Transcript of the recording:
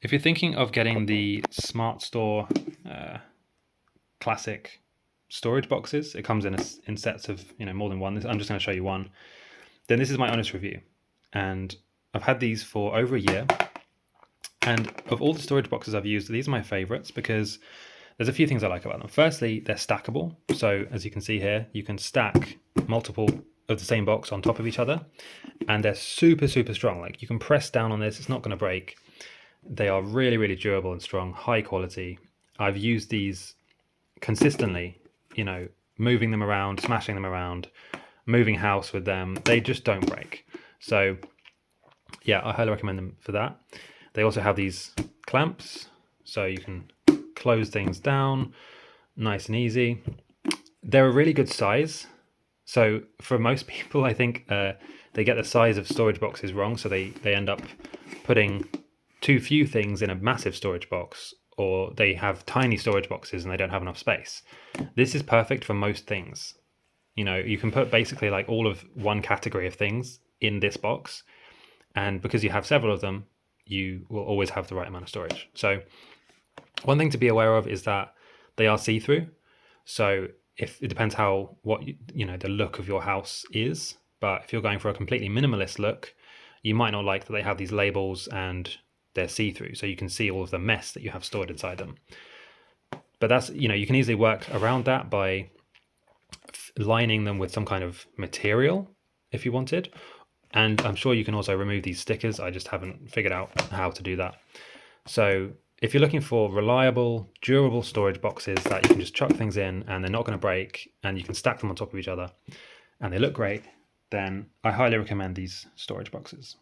If you're thinking of getting the SmartStore classic storage boxes, it comes in sets of more than one. I'm just going to show you one. Then this is my honest review, and I've had these for over a year. And of all the storage boxes I've used, these are my favorites because there's a few things I like about them. Firstly, they're stackable. So as you can see here, you can stack multiple of the same box on top of each other, and they're super, super strong. Like, you can press down on this, it's not going to break. They are really, really durable and strong, high quality. I've used these consistently, moving them around, smashing them around, moving house with them. They just don't break. So yeah, I highly recommend them for that. They also have these clamps, so you can close things down nice and easy. They're a really good size. So for most people, I think they get the size of storage boxes wrong. So they end up putting too few things in a massive storage box, or they have tiny storage boxes and they don't have enough space. This is perfect for most things. You can put basically like all of one category of things in this box, and because you have several of them, you will always have the right amount of storage. So one thing to be aware of is that they are see-through. So if it depends what the look of your house is, but if you're going for a completely minimalist look, you might not like that they have these labels and they're see-through, so you can see all of the mess that you have stored inside them. But that's, you can easily work around that by lining them with some kind of material if you wanted. And I'm sure you can also remove these stickers. I just haven't figured out how to do that. So if you're looking for reliable, durable storage boxes that you can just chuck things in and they're not going to break, and you can stack them on top of each other and they look great, then I highly recommend these storage boxes.